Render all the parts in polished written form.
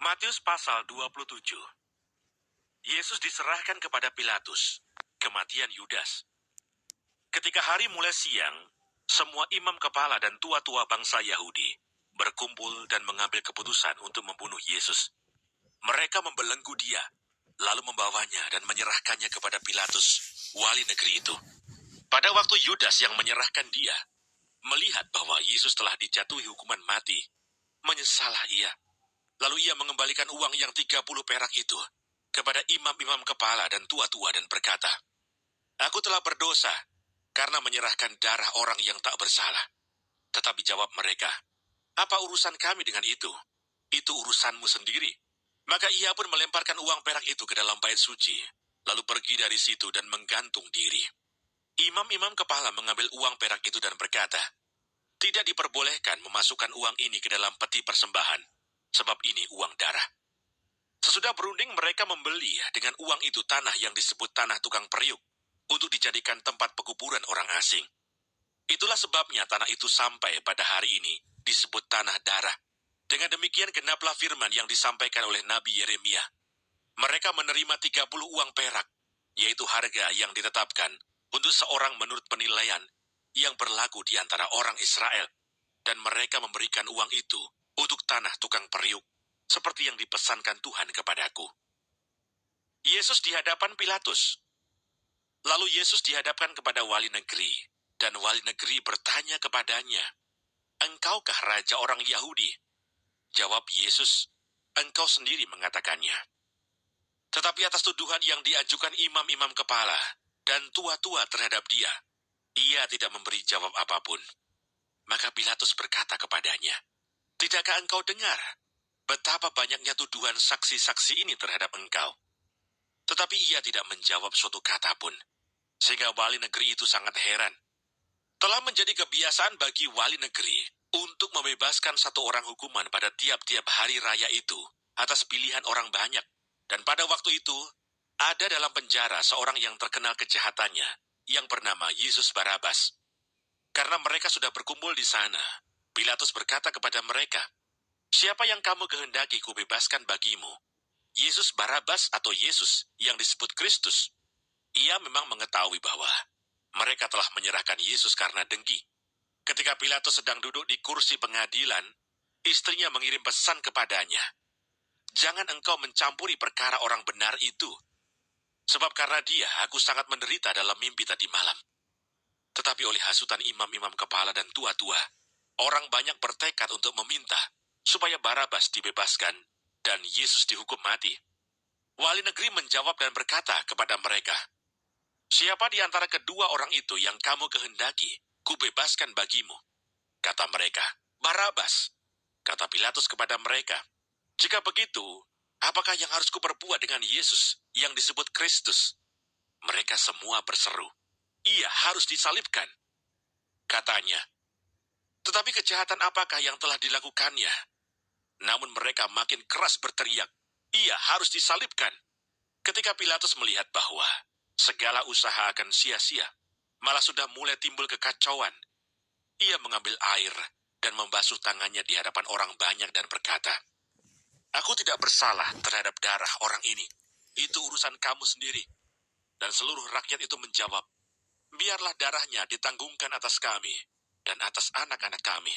Matius pasal 27. Yesus diserahkan kepada Pilatus. Kematian Yudas. Ketika hari mulai siang, semua imam kepala dan tua-tua bangsa Yahudi berkumpul dan mengambil keputusan untuk membunuh Yesus. Mereka membelenggu dia, lalu membawanya dan menyerahkannya kepada Pilatus, wali negeri itu. Pada waktu Yudas yang menyerahkan dia, melihat bahwa Yesus telah dijatuhi hukuman mati, menyesallah ia. Lalu ia mengembalikan uang yang 30 perak itu kepada imam-imam kepala dan tua-tua dan berkata, "Aku telah berdosa karena menyerahkan darah orang yang tak bersalah." Tetapi jawab mereka, "Apa urusan kami dengan itu? Itu urusanmu sendiri." Maka ia pun melemparkan uang perak itu ke dalam bait suci, lalu pergi dari situ dan menggantung diri. Imam-imam kepala mengambil uang perak itu dan berkata, "Tidak diperbolehkan memasukkan uang ini ke dalam peti persembahan, sebab ini uang darah." Sesudah berunding mereka membeli dengan uang itu tanah yang disebut tanah tukang periuk untuk dijadikan tempat pekuburan orang asing. Itulah sebabnya tanah itu sampai pada hari ini disebut tanah darah. Dengan demikian genaplah firman yang disampaikan oleh Nabi Yeremia. Mereka menerima 30 uang perak, yaitu harga yang ditetapkan untuk seorang menurut penilaian yang berlaku di antara orang Israel. Dan mereka memberikan uang itu untuk tanah tukang periuk, seperti yang dipesankan Tuhan kepadaku. Yesus di hadapan Pilatus. Lalu Yesus dihadapkan kepada wali negeri, dan wali negeri bertanya kepadanya, "Engkaukah raja orang Yahudi?" Jawab Yesus, "Engkau sendiri mengatakannya." Tetapi atas tuduhan yang diajukan imam-imam kepala dan tua-tua terhadap dia, ia tidak memberi jawab apapun. Maka Pilatus berkata kepadanya, "Tidakkah engkau dengar betapa banyaknya tuduhan saksi-saksi ini terhadap engkau?" Tetapi ia tidak menjawab suatu kata pun, sehingga wali negeri itu sangat heran. Telah menjadi kebiasaan bagi wali negeri untuk membebaskan satu orang hukuman pada tiap-tiap hari raya itu atas pilihan orang banyak. Dan pada waktu itu, ada dalam penjara seorang yang terkenal kejahatannya, yang bernama Yesus Barabas. Karena mereka sudah berkumpul di sana, Pilatus berkata kepada mereka, "Siapa yang kamu kehendaki kubebaskan bagimu? Yesus Barabas atau Yesus yang disebut Kristus?" Ia memang mengetahui bahwa mereka telah menyerahkan Yesus karena dengki. Ketika Pilatus sedang duduk di kursi pengadilan, istrinya mengirim pesan kepadanya, "Jangan engkau mencampuri perkara orang benar itu, sebab karena dia aku sangat menderita dalam mimpi tadi malam." Tetapi oleh hasutan imam-imam kepala dan tua-tua, orang banyak bertekad untuk meminta supaya Barabas dibebaskan dan Yesus dihukum mati. Wali negeri menjawab dan berkata kepada mereka, "Siapa di antara kedua orang itu yang kamu kehendaki kubebaskan bagimu?" Kata mereka, "Barabas." Kata Pilatus kepada mereka, "Jika begitu, apakah yang harus kuperbuat dengan Yesus yang disebut Kristus?" Mereka semua berseru, "Ia harus disalibkan." Katanya, "Tetapi kejahatan apakah yang telah dilakukannya?" Namun mereka makin keras berteriak, "Ia harus disalibkan." Ketika Pilatus melihat bahwa segala usaha akan sia-sia, malah sudah mulai timbul kekacauan, ia mengambil air dan membasuh tangannya di hadapan orang banyak dan berkata, "Aku tidak bersalah terhadap darah orang ini. Itu urusan kamu sendiri." Dan seluruh rakyat itu menjawab, "Biarlah darahnya ditanggungkan atas kami dan atas anak-anak kami."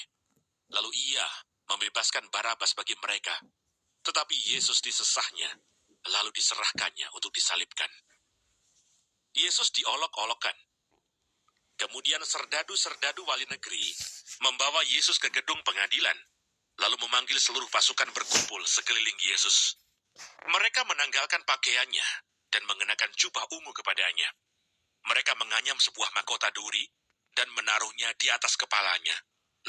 Lalu ia membebaskan Barabas bagi mereka, tetapi Yesus disesahnya, lalu diserahkannya untuk disalibkan. Yesus diolok-olokkan. Kemudian serdadu-serdadu wali negeri membawa Yesus ke gedung pengadilan, lalu memanggil seluruh pasukan berkumpul sekeliling Yesus. Mereka menanggalkan pakaiannya dan mengenakan jubah ungu kepadanya. Mereka menganyam sebuah mahkota duri dan menaruhnya di atas kepalanya,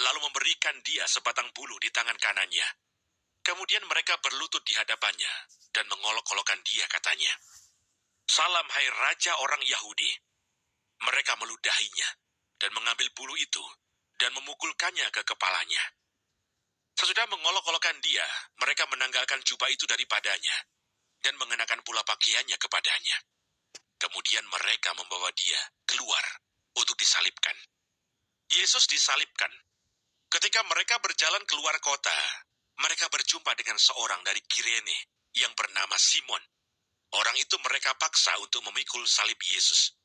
lalu memberikan dia sebatang bulu di tangan kanannya. Kemudian mereka berlutut di hadapannya dan mengolok-olokkan dia, katanya, "Salam hai Raja orang Yahudi." Mereka meludahinya dan mengambil bulu itu dan memukulkannya ke kepalanya. Sesudah mengolok-olokkan dia, mereka menanggalkan jubah itu daripadanya dan mengenakan pula pakaiannya kepadanya. Kemudian mereka membawa dia keluar untuk disalibkan. Yesus disalibkan. Ketika mereka berjalan keluar kota, mereka berjumpa dengan seorang dari Kirene yang bernama Simon. Orang itu mereka paksa untuk memikul salib Yesus.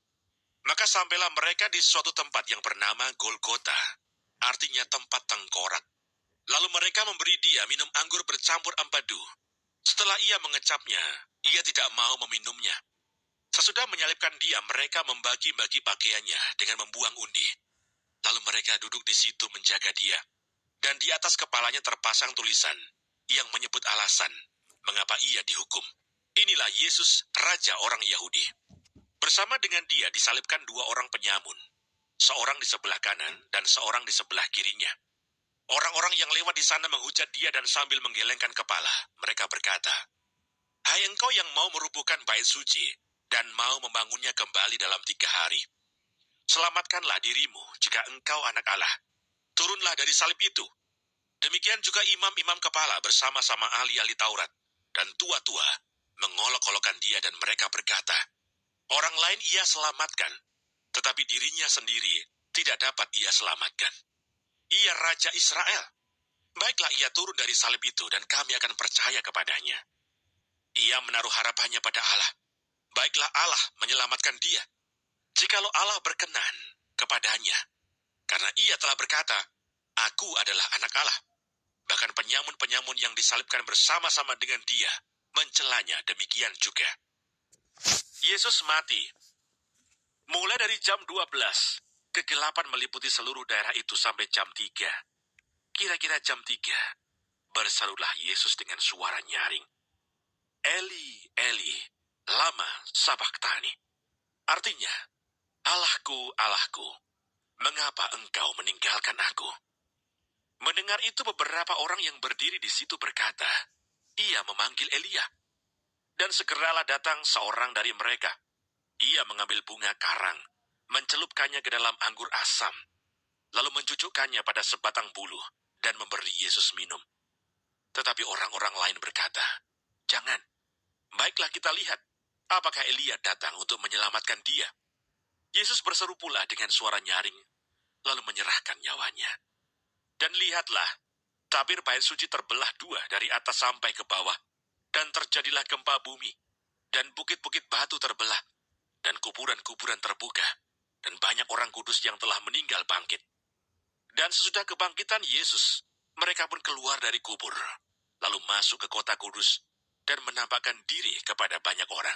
Maka sampailah mereka di suatu tempat yang bernama Golgota, artinya tempat tengkorak. Lalu mereka memberi dia minum anggur bercampur empedu. Setelah ia mengecapnya, ia tidak mau meminumnya. Sesudah menyalibkan dia, mereka membagi-bagi pakaiannya dengan membuang undi. Lalu mereka duduk di situ menjaga dia. Dan di atas kepalanya terpasang tulisan yang menyebut alasan mengapa ia dihukum. Inilah Yesus, Raja orang Yahudi. Bersama dengan dia disalibkan dua orang penyamun. Seorang di sebelah kanan dan seorang di sebelah kirinya. Orang-orang yang lewat di sana menghujat dia dan sambil menggelengkan kepala, mereka berkata, "Hai engkau yang mau merubuhkan bait suci dan mau membangunnya kembali dalam 3 hari. Selamatkanlah dirimu jika engkau anak Allah. Turunlah dari salib itu." Demikian juga imam-imam kepala bersama-sama ahli-ahli Taurat dan tua-tua mengolok-olokkan dia dan mereka berkata, "Orang lain ia selamatkan, tetapi dirinya sendiri tidak dapat ia selamatkan. Ia Raja Israel. Baiklah ia turun dari salib itu dan kami akan percaya kepadanya. Ia menaruh harapannya pada Allah. Baiklah Allah menyelamatkan dia. Jikalau Allah berkenan kepadanya, karena ia telah berkata, 'Aku adalah anak Allah.' Bahkan penyamun-penyamun yang disalibkan bersama-sama dengan dia mencelanya demikian juga." Yesus mati. Mulai dari jam 12, kegelapan meliputi seluruh daerah itu sampai jam 3. Kira-kira jam 3, berserulah Yesus dengan suara nyaring, "Eli, Eli, lama sabachthani." Artinya, "Allahku, Allahku, mengapa engkau meninggalkan aku?" Mendengar itu beberapa orang yang berdiri di situ berkata, "Ia memanggil Elia." Dan segeralah datang seorang dari mereka. Ia mengambil bunga karang, mencelupkannya ke dalam anggur asam, lalu mencucukkannya pada sebatang bulu dan memberi Yesus minum. Tetapi orang-orang lain berkata, "Jangan, baiklah kita lihat, apakah Elia datang untuk menyelamatkan dia." Yesus berseru pula dengan suara nyaring, lalu menyerahkan nyawanya. Dan lihatlah, tabir bait suci terbelah 2 dari atas sampai ke bawah, dan terjadilah gempa bumi, dan bukit-bukit batu terbelah, dan kuburan-kuburan terbuka, dan banyak orang kudus yang telah meninggal bangkit. Dan sesudah kebangkitan Yesus, mereka pun keluar dari kubur, lalu masuk ke kota kudus, dan menampakkan diri kepada banyak orang.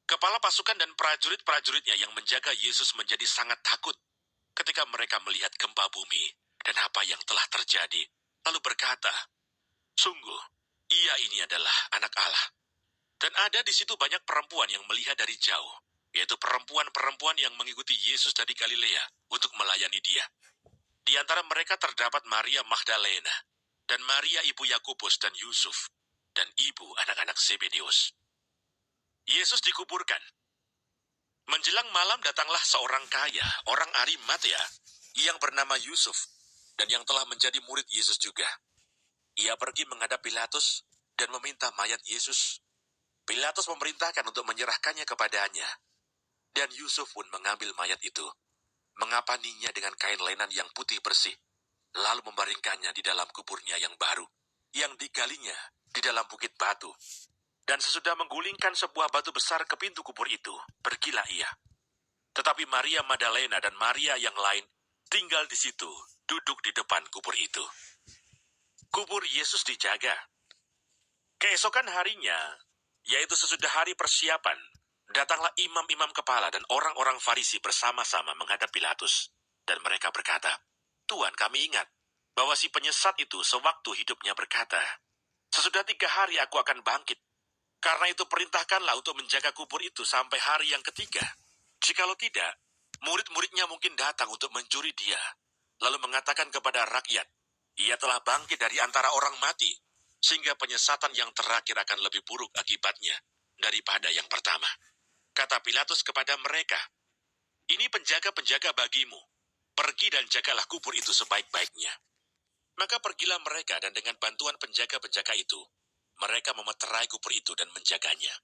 Kepala pasukan dan prajurit-prajuritnya yang menjaga Yesus menjadi sangat takut ketika mereka melihat gempa bumi dan apa yang telah terjadi, lalu berkata, "Sungguh, ia ini adalah anak Allah." Dan ada di situ banyak perempuan yang melihat dari jauh, yaitu perempuan-perempuan yang mengikuti Yesus dari Galilea untuk melayani dia. Di antara mereka terdapat Maria Magdalena, dan Maria ibu Yakobus dan Yusuf, dan ibu anak-anak Zebedeus. Yesus dikuburkan. Menjelang malam datanglah seorang kaya, orang Arimatea, yang bernama Yusuf, dan yang telah menjadi murid Yesus juga. Ia pergi menghadap Pilatus dan meminta mayat Yesus. Pilatus memerintahkan untuk menyerahkannya kepadanya. Dan Yusuf pun mengambil mayat itu, mengapaninya dengan kain lenan yang putih bersih, lalu membaringkannya di dalam kuburnya yang baru, yang digalinya di dalam bukit batu. Dan sesudah menggulingkan sebuah batu besar ke pintu kubur itu, pergilah ia. Tetapi Maria Magdalena dan Maria yang lain tinggal di situ, duduk di depan kubur itu. Kubur Yesus dijaga. Keesokan harinya, yaitu sesudah hari persiapan, datanglah imam-imam kepala dan orang-orang Farisi bersama-sama menghadap Pilatus. Dan mereka berkata, "Tuan, kami ingat bahwa si penyesat itu sewaktu hidupnya berkata, 'Sesudah 3 hari aku akan bangkit.' Karena itu perintahkanlah untuk menjaga kubur itu sampai hari yang ketiga. Jikalau tidak, murid-muridnya mungkin datang untuk mencuri dia, lalu mengatakan kepada rakyat, 'Ia telah bangkit dari antara orang mati,' sehingga penyesatan yang terakhir akan lebih buruk akibatnya daripada yang pertama." Kata Pilatus kepada mereka, "Ini penjaga-penjaga bagimu. Pergi dan jagalah kubur itu sebaik-baiknya." Maka pergilah mereka dan dengan bantuan penjaga-penjaga itu, mereka memeterai kubur itu dan menjaganya.